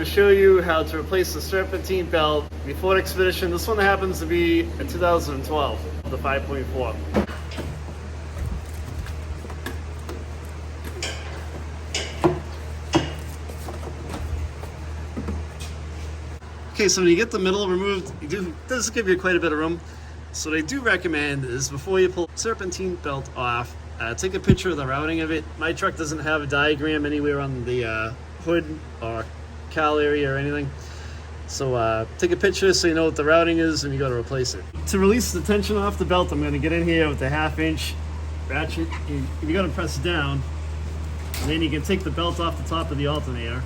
to show you how to replace the Serpentine belt before expedition. This one happens to be in 2012, the 5.4. Okay, so when you get the middle removed, does give you quite a bit of room. So what I do recommend is before you pull the Serpentine belt off, take a picture of the routing of it. My truck doesn't have a diagram anywhere on the hood or cowl area or anything. So take a picture so you know what the routing is and you got to replace it. To release the tension off the belt, I'm going to get in here with the 1/2-inch ratchet. You got to press down, and then you can take the belt off the top of the alternator.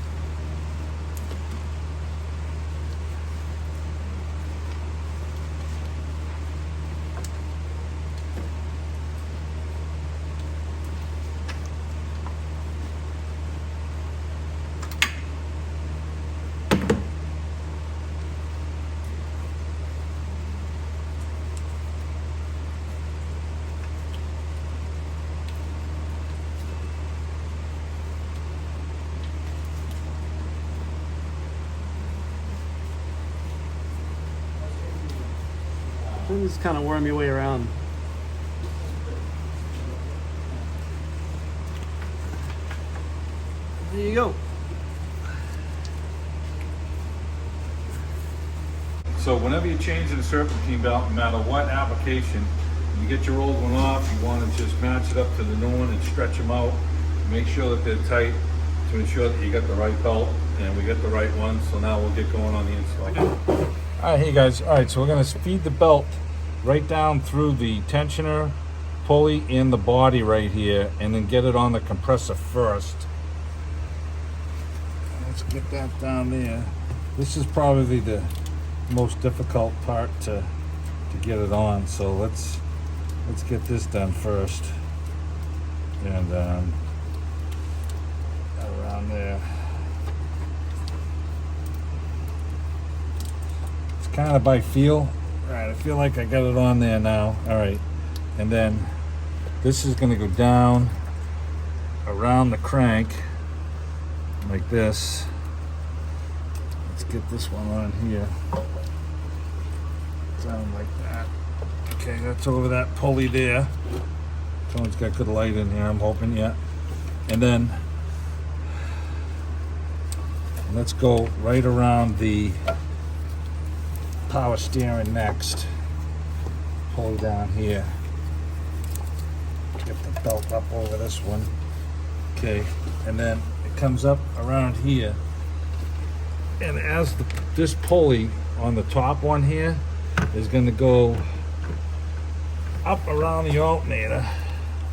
Then just kind of worm your way around. There you go. So whenever you're changing the Serpentine belt, no matter what application, you get your old one off, you want to just match it up to the new one and stretch them out. Make sure that they're tight to ensure that you got the right belt, and we got the right one. So now we'll get going on the install. All right, hey guys. All right, so we're gonna feed the belt right down through the tensioner, pulley, and the body right here, and then get it on the compressor first. Let's get that down there. This is probably the most difficult part to get it on. So let's get this done first, and around there. Kind of by feel. All right, I feel like I got it on there now. All right, and then this is going to go down around the crank like this. Let's get this one on here, down like that. Okay, that's over that pulley there. Someone's got good light in here, I'm hoping. Yeah. And then let's go right around the power steering next. Pull down here. Get the belt up over this one. Okay, and then it comes up around here. And as this pulley on the top one here is going to go up around the alternator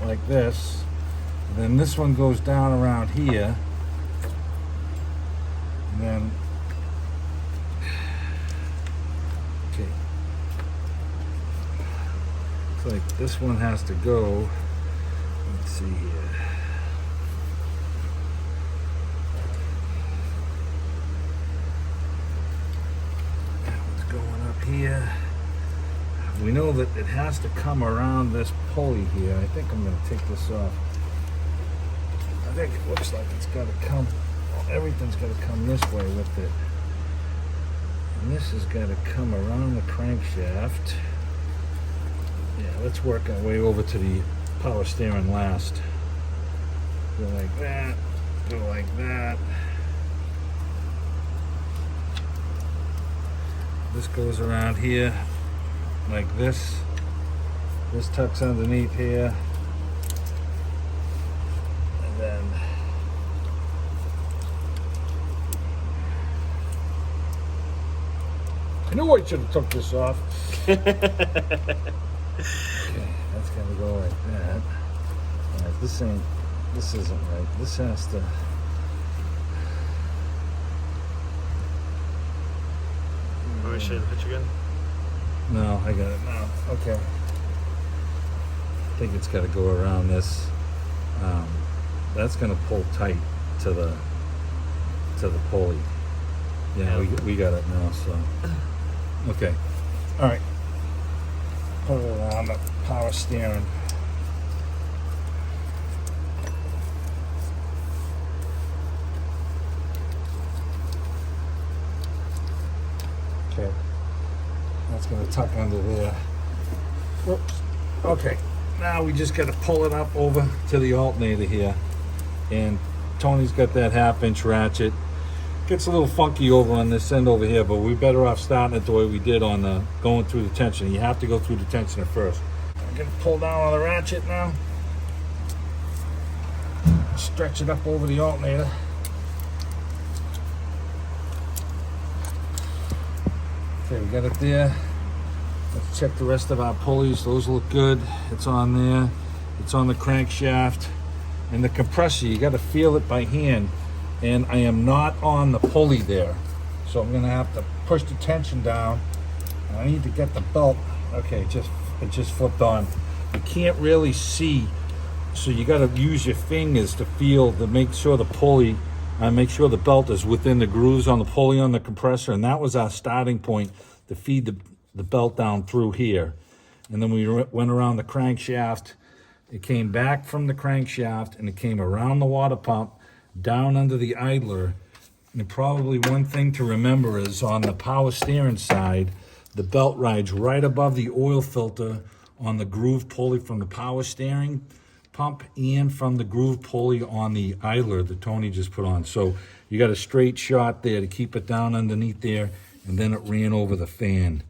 like this. And then this one goes down around here. And then like this one has to go. Let's see here. What's going up here? We know that it has to come around this pulley here. I think I'm going to take this off. I think it looks like it's got to come, everything's got to come this way with it. And this has got to come around the crankshaft. Yeah, let's work our way over to the power steering last. Go like that, go like that. This goes around here like this. This tucks underneath here. And then I knew I should have took this off. Okay, that's gonna go like that. All right, this isn't right. This has to. Want me to show you the picture again? No, I got it now. Okay. I think it's got to go around this. That's gonna pull tight to the pulley. Yeah, we got it now. So. Okay. All right. Put it around the power steering. Okay. That's gonna tuck under there. Whoops. Okay. Now we just gotta pull it up over to the alternator here. And Tony's got that 1/2 inch ratchet. Gets a little funky over on this end over here, but we're better off starting it the way we did on the going through the tensioner. You have to go through the tensioner first. I'm gonna pull down on the ratchet now. Stretch it up over the alternator. Okay, we got it there. Let's check the rest of our pulleys. Those look good. It's on there. It's on the crankshaft. And the compressor, you got to feel it by hand. And I am not on the pulley there. So I'm gonna have to push the tension down. And I need to get the belt. Okay, it just flipped on. You can't really see. So you got to use your fingers to feel, to make sure the pulley, make sure the belt is within the grooves on the pulley on the compressor. And that was our starting point to feed the belt down through here. And then we went around the crankshaft. It came back from the crankshaft and it came around the water pump, down under the idler. And probably one thing to remember is on the power steering side, the belt rides right above the oil filter on the groove pulley from the power steering pump and from the groove pulley on the idler that Tony just put on. So you got a straight shot there to keep it down underneath there, and then it ran over the fan.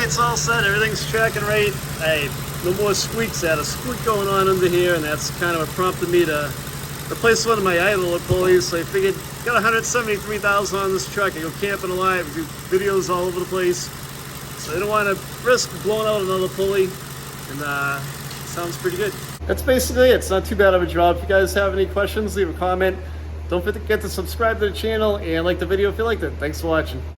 It's all set, everything's tracking right. Hey, no more squeaks. I had a squeak going on under here, and that's kind of what prompted me to replace one of my idler pulleys. So I figured, got 173,000 on this truck. I go camping a lot, we do videos all over the place. So I don't want to risk blowing out another pulley, and sounds pretty good. That's basically it. It's not too bad of a job. If you guys have any questions, leave a comment. Don't forget to subscribe to the channel and like the video if you liked it. Thanks for watching.